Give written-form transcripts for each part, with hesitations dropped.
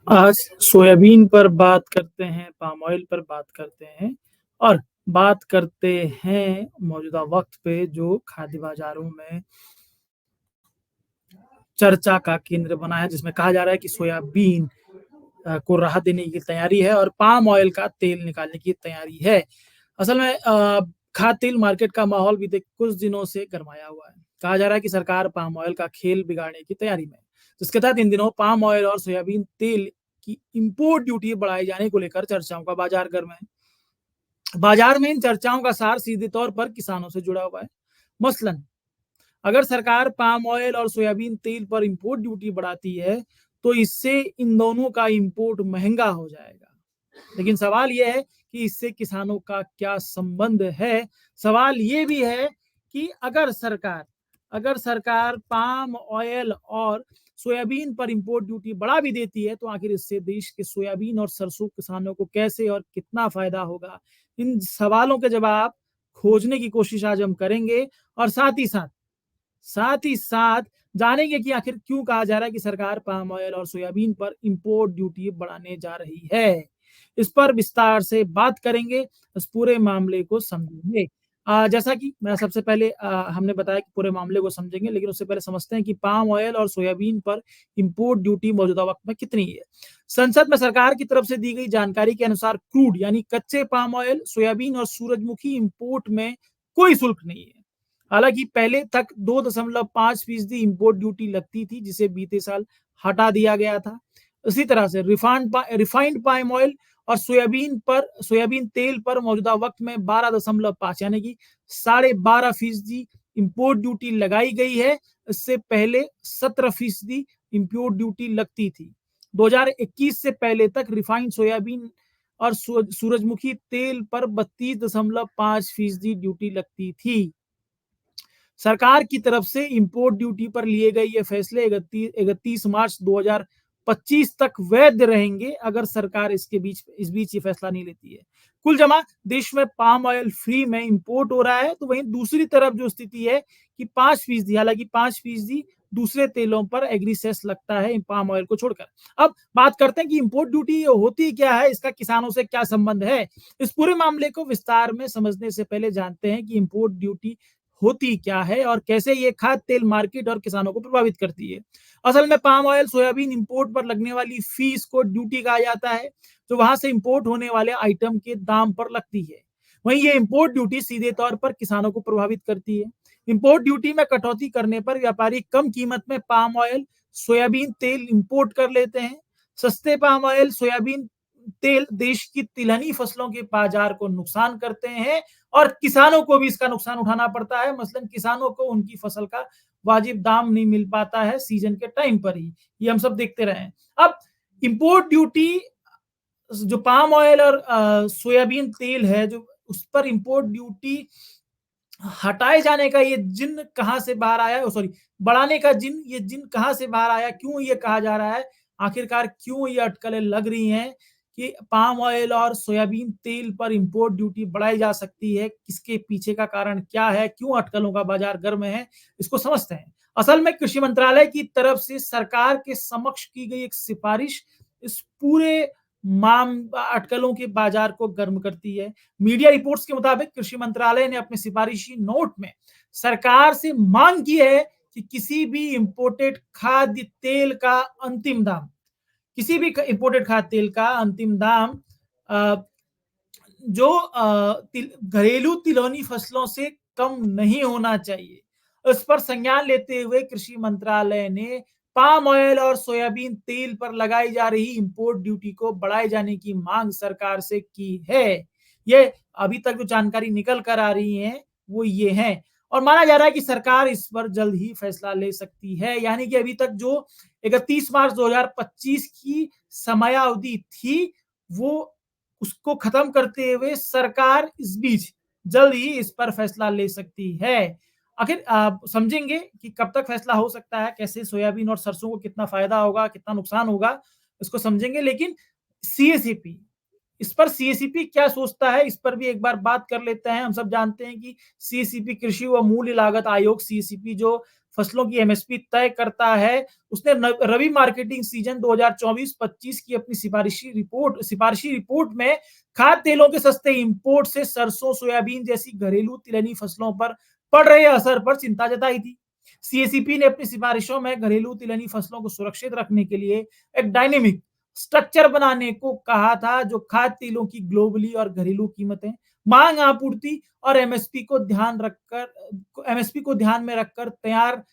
आज सोयाबीन पर बात करते हैं, पाम ऑयल पर बात करते हैं और बात करते हैं मौजूदा वक़्त पे जो खाद्य बाज़ारों में चर्चा का केंद्र बना है, जिसमें कहा जा रहा है कि सोयाबीन को राहत देने की तैयारी है और पाम ऑयल का तेल निकालने की तैयारी है। असल में खाद्य तेल मार्केट का माहौल बीते कुछ दिनों से गरमाया हुआ है। कहा जा रहा है कि सरकार पाम ऑयल का खेल बिगाड़ने की तैयारी में है, जिसके तहत इन दिनों पाम ऑयल और सोयाबीन तेल की इम्पोर्ट ड्यूटी बढ़ाए जाने को लेकर चर्चाओं का बाजार गर्म है। बाजार में इन चर्चाओं का सार सीधे तौर पर किसानों से जुड़ा हुआ है। मसलन अगर सरकार पाम ऑयल और सोयाबीन तेल पर इंपोर्ट ड्यूटी बढ़ाती है, तो इससे इन दोनों का इंपोर्ट महंगा हो जाएगा। लेकिन सवाल यह है कि इससे किसानों का क्या संबंध है? सवाल ये भी है कि अगर सरकार पाम ऑयल और सोयाबीन पर इंपोर्ट ड्यूटी बढ़ा भी देती है, तो आखिर इससे देश के सोयाबीन और सरसों किसानों को कैसे और कितना फायदा होगा? इन सवालों के जवाब खोजने की कोशिश आज हम करेंगे और साथ ही साथ जानेंगे कि आखिर क्यों कहा जा रहा है कि सरकार पाम ऑयल और सोयाबीन पर इंपोर्ट ड्यूटी बढ़ाने जा रही है। इस पर विस्तार से बात करेंगे, इस पूरे मामले को समझेंगे। जैसा कि मैं सबसे पहले हमने बताया कि पूरे मामले को समझेंगे, लेकिन उससे पहले समझते हैं कि पाम ऑयल और सोयाबीन पर इंपोर्ट ड्यूटी मौजूदा वक्त में कितनी है। संसद में सरकार की तरफ से दी गई जानकारी के अनुसार क्रूड यानी कच्चे पाम ऑयल, सोयाबीन और सूरजमुखी इंपोर्ट में कोई शुल्क नहीं है। हालांकि पहले तक 2.5% इंपोर्ट ड्यूटी लगती थी, जिसे बीते साल हटा दिया गया था। इसी तरह से रिफाइंड पाम ऑयल और सोयाबीन तेल पर मौजूदा वक्त में 12.5 यानी कि 12.5% इंपोर्ट ड्यूटी लगाई गई है। इससे पहले 17% इंपोर्ट ड्यूटी लगती थी। 2021 से पहले तक रिफाइंड सोयाबीन और सूरजमुखी तेल पर 32.5% ड्यूटी लगती थी। सरकार की तरफ से इंपोर्ट ड्यूटी पर लिए गए ये फैसले 31 मार्च 2025 तक वैध रहेंगे, अगर सरकार इस बीच ये फैसला नहीं लेती है। कुल जमा देश में पाम ऑयल फ्री में इंपोर्ट हो रहा है, तो वहीं दूसरी तरफ जो स्थिति है कि 5%, हालांकि 5% दूसरे तेलों पर एग्री सेस लगता है पाम ऑयल को छोड़कर। अब बात करते हैं कि इंपोर्ट ड्यूटी होती क्या है, इसका किसानों से क्या संबंध है। इस पूरे मामले को विस्तार में समझने से पहले जानते हैं कि इंपोर्ट ड्यूटी होती क्या है और कैसे ये खाद्य तेल मार्केट और किसानों को प्रभावित करती है। असल में पाम ऑयल सोयाबीन इंपोर्ट पर लगने वाली फीस को ड्यूटी कहा जाता है, जो वहां से इंपोर्ट होने वाले आइटम के दाम पर लगती है। वहीं ये इंपोर्ट ड्यूटी सीधे तौर पर किसानों को प्रभावित करती है। इंपोर्ट ड्यूटी में कटौती करने पर व्यापारी कम कीमत में पाम ऑयल सोयाबीन तेल इंपोर्ट कर लेते हैं। सस्ते पाम ऑयल सोयाबीन तेल देश की तिलहनी फसलों के बाजार को नुकसान करते हैं और किसानों को भी इसका नुकसान उठाना पड़ता है। मसलन किसानों को उनकी फसल का वाजिब दाम नहीं मिल पाता है सीजन के टाइम पर ही। ये हम सब देखते रहे। अब इंपोर्ट ड्यूटी जो पाम ऑयल और सोयाबीन तेल है, जो उस पर इंपोर्ट ड्यूटी हटाए जाने का ये जिन कहां से बाहर आया, सॉरी, बढ़ाने का जिन कहां से बाहर आया, क्यों ये कहा जा रहा है, आखिरकार क्यों ये अटकलें लग रही हैं कि पाम ऑयल और सोयाबीन तेल पर इंपोर्ट ड्यूटी बढ़ाई जा सकती है, किसके पीछे का कारण क्या है, क्यों अटकलों का बाजार गर्म है, इसको समझते हैं। असल में कृषि मंत्रालय की तरफ से सरकार के समक्ष की गई एक सिफारिश इस पूरे माम अटकलों के बाजार को गर्म करती है। मीडिया रिपोर्ट्स के मुताबिक कृषि मंत्रालय ने अपने सिफारिशी नोट में सरकार से मांग की है कि किसी भी इंपोर्टेड खाद्य तेल का अंतिम दाम जो घरेलू तिलौनी फसलों से कम नहीं होना चाहिए। इस पर संज्ञान लेते हुए कृषि मंत्रालय ने पाम ऑयल और सोयाबीन तेल पर लगाई जा रही इंपोर्ट ड्यूटी को बढ़ाए जाने की मांग सरकार से की है। ये अभी तक जो जानकारी निकल कर आ रही है वो ये है, और माना जा रहा है कि सरकार इस पर जल्द ही फैसला ले सकती है। यानी कि अभी तक जो 31 मार्च 2025 की समयावधि थी, वो उसको खत्म करते हुए सरकार इस बीच जल्द ही इस पर फैसला ले सकती है। आखिर समझेंगे कि कब तक फैसला हो सकता है, कैसे सोयाबीन और सरसों को कितना फायदा होगा, कितना नुकसान होगा, इसको समझेंगे। लेकिन सीएसीपी, इस पर सीएसीपी क्या सोचता है, इस पर भी एक बार बात कर लेते हैं। हम सब जानते हैं कि सीएसीपी कृषि व मूल्य लागत आयोग, सीएसीपी जो फसलों की एमएसपी तय करता है, उसने न रबी मार्केटिंग सीजन 2024-25 की अपनी सिफारिशी रिपोर्ट में खाद्य तेलों के सस्ते इंपोर्ट से सरसों, सोयाबीन जैसी घरेलू तिलहनी फसलों पर पड़ रहे असर पर चिंता जताई थी। सीएसीपी ने अपनी सिफारिशों में घरेलू तिलहनी फसलों को सुरक्षित रखने के लिए एक डायनेमिक स्ट्रक्चर बनाने को कहा था, जो खाद्य तेलों की ग्लोबली और घरेलू कीमतें, मांग, आपूर्ति और एमएसपी को ध्यान में रखकर तैयार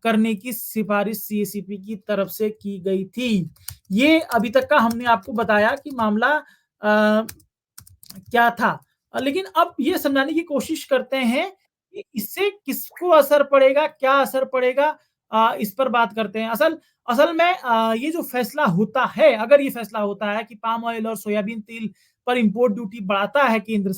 करने की सिफारिश सीएसीपी की तरफ से की गई थी। ये अभी तक का हमने आपको बताया कि मामला क्या था। लेकिन अब ये समझाने की कोशिश करते हैं कि इससे किसको असर पड़ेगा, क्या असर पड़ेगा, इस पर बात करते हैं। असल असल में ये जो फैसला होता है, अगर ये फैसला होता है कि पाम ऑयल और सोयाबीन तेल पर इंपोर्ट ड्यूटी बढ़ाती है केंद्र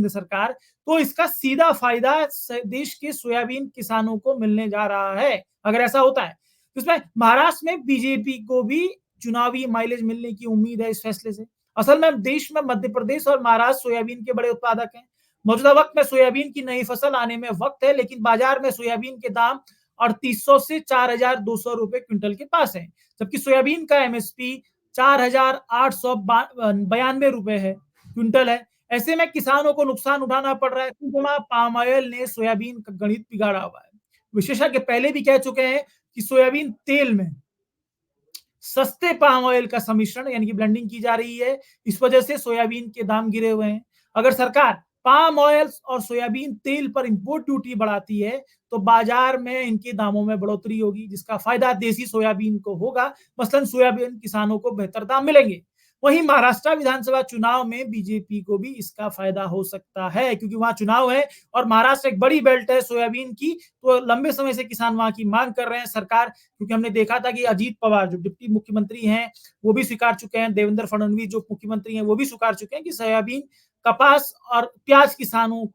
सरकार, तो इसका सीधा फायदा देश के सोयाबीन किसानों को मिलने जा रहा है। अगर ऐसा होता है तो इसमें महाराष्ट्र में बीजेपी को भी चुनावी माइलेज मिलने की उम्मीद है इस फैसले से। असल में देश में मध्य प्रदेश और महाराष्ट्र सोयाबीन के बड़े उत्पादक हैं। मौजूदा वक्त में सोयाबीन की नई फसल आने में वक्त है, लेकिन बाजार में सोयाबीन के दाम 3800 से 4200 रुपए क्विंटल के पास है, जबकि सोयाबीन का एमएसपी 4892 रुपए है क्विंटल है। ऐसे में किसानों को नुकसान उठाना पड़ रहा है, क्योंकि पाम ऑयल ने सोयाबीन का गणित बिगाड़ा हुआ है। विशेषज्ञ पहले भी कह चुके हैं कि सोयाबीन तेल में सस्ते पाम ऑयल का सम्मिश्रण यानी कि ब्लेंडिंग की जा रही है, इस वजह से सोयाबीन के दाम गिरे हुए हैं। अगर सरकार पाम ऑयल और सोयाबीन तेल पर इंपोर्ट ड्यूटी बढ़ाती है, तो बाजार में इनके दामों में बढ़ोतरी होगी, जिसका फायदा देसी सोयाबीन को होगा। मसलन सोयाबीन किसानों को बेहतर दाम मिलेंगे। वहीं महाराष्ट्र विधानसभा चुनाव में बीजेपी को भी इसका फायदा हो सकता है, क्योंकि वहां चुनाव है और महाराष्ट्र एक बड़ी बेल्ट है सोयाबीन की, तो लंबे समय से किसान वहां की मांग कर रहे हैं। सरकार, क्योंकि हमने देखा था कि अजीत पवार जो डिप्टी मुख्यमंत्री हैं, वो भी स्वीकार चुके हैं, देवेंद्र फडणवीस जो मुख्यमंत्री हैं, वो भी स्वीकार चुके हैं कि सोयाबीन, कपास और प्याज किसानों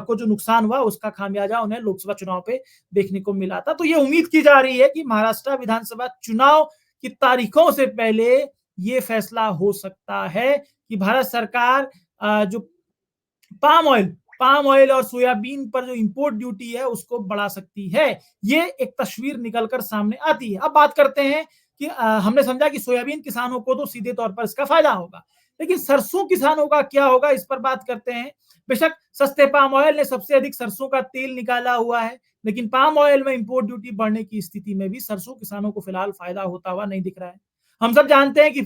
को जो नुकसान हुआ, उसका खामियाजा उन्हें लोकसभा चुनाव पे देखने को मिला था। तो ये उम्मीद की जा रही है कि महाराष्ट्र विधानसभा चुनाव की तारीखों से पहले ये फैसला हो सकता है कि भारत सरकार जो पाम ऑयल और सोयाबीन पर जो इंपोर्ट ड्यूटी है उसको बढ़ा सकती है। ये एक तस्वीर निकलकर सामने आती है। अब बात करते हैं कि हमने समझा कि सोयाबीन किसानों को तो सीधे तौर पर इसका फायदा होगा, लेकिन सरसों किसानों का क्या होगा, इस पर बात करते हैं। बेशक सस्ते पाम ऑयल ने सबसे अधिक सरसों का तेल निकाला हुआ है, लेकिन पाम ऑयल में इंपोर्ट ड्यूटी बढ़ने की स्थिति में भी सरसों किसानों को फिलहाल फायदा होता हुआ नहीं दिख रहा है। हम सब जानते हैं कि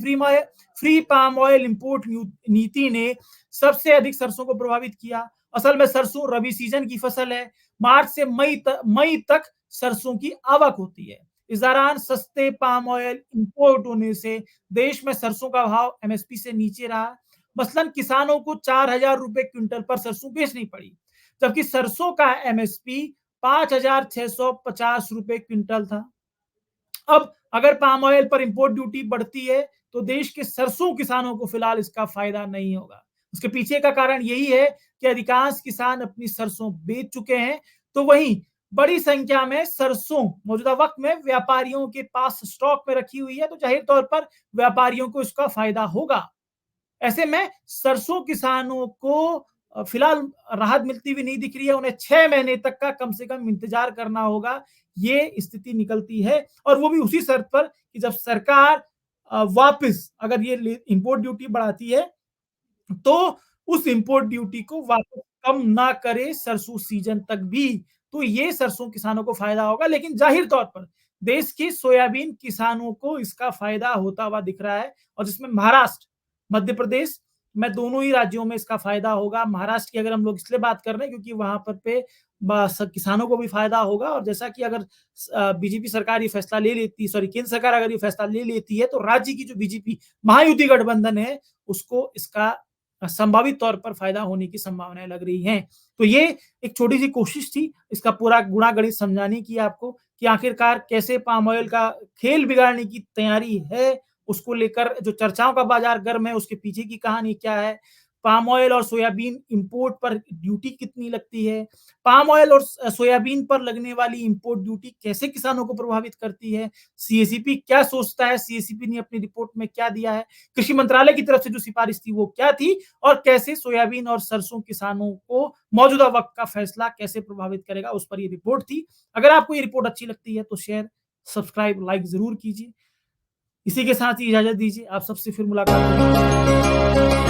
फ्री पाम ऑयल इंपोर्ट नीति ने सबसे अधिक सरसों को प्रभावित किया। असल में सरसों रबी सीजन की फसल है। मार्च से मई तक सरसों की आवक होती है। इस दौरान सस्ते पाम ऑयल इंपोर्ट होने से देश में सरसों का भाव एमएसपी से नीचे रहा। मसलन किसानों को 4000 रुपए क्विंटल पर सरसों बेचनी पड़ी, जबकि सरसों का एमएसपी 5650 रुपए क्विंटल था। अब अगर पाम ऑयल पर इंपोर्ट ड्यूटी बढ़ती है, तो देश के सरसों किसानों को फिलहाल इसका फायदा नहीं होगा। उसके पीछे का कारण यही है कि अधिकांश किसान अपनी सरसों बेच चुके हैं, तो वहीं बड़ी संख्या में सरसों मौजूदा वक्त में व्यापारियों के पास स्टॉक में रखी हुई है, तो जाहिर तौर पर व्यापारियों को इसका फायदा होगा। ऐसे में सरसों किसानों को फिलहाल राहत मिलती हुई नहीं दिख रही है। उन्हें 6 महीने तक का कम से कम इंतजार करना होगा। ये स्थिति निकलती है, और वो भी उसी शर्त पर कि जब सरकार वापस अगर ये इंपोर्ट ड्यूटी बढ़ाती है, तो उस इंपोर्ट ड्यूटी को वापस कम ना करे सरसों सीजन तक भी। तो ये सरसों किसानों को फायदा होगा, लेकिन जाहिर तौर पर देश के सोयाबीन किसानों को इसका फायदा होता हुआ दिख रहा है, और जिसमें महाराष्ट्र, मध्य प्रदेश में दोनों ही राज्यों में इसका फायदा होगा। महाराष्ट्र की अगर हम लोग इसलिए बात कर रहे हैं क्योंकि वहां पर पे किसानों को भी फायदा होगा, और जैसा कि अगर बीजेपी सरकार ये फैसला ले लेती, सॉरी केंद्र सरकार अगर ये फैसला ले लेती है, तो राज्य की जो बीजेपी महायुति गठबंधन है उसको इसका संभावित तौर पर फायदा होने की संभावनाएं लग रही हैं। तो ये एक छोटी सी कोशिश थी इसका पूरा गुणा गणित समझाने की आपको, कि आखिरकार कैसे पाम ऑयल का खेल बिगाड़ने की तैयारी है, उसको लेकर जो चर्चाओं का बाजार गर्म है, उसके पीछे की कहानी क्या है। पाम ऑयल और सोयाबीन इंपोर्ट पर ड्यूटी कितनी लगती है? पाम ऑयल और सोयाबीन पर लगने वाली इंपोर्ट ड्यूटी कैसे किसानों को प्रभावित करती है? सीएसीपी क्या सोचता है? सीएसीपी ने अपनी रिपोर्ट में क्या दिया है? कृषि मंत्रालय की तरफ से जो सिफारिश थी वो क्या थी? और कैसे सोयाबीन और सरसों किसानों को मौजूदा वक़्त का फैसला कैसे प्रभावित करेगा, उस पर ये रिपोर्ट थी। अगर आपको ये रिपोर्ट अच्छी लगती है तो शेयर, सब्सक्राइब, लाइक ज़रूर कीजिए। इसी के साथ ही इजाज़त दीजिए। आप सबसे फिर मुलाकात होगी।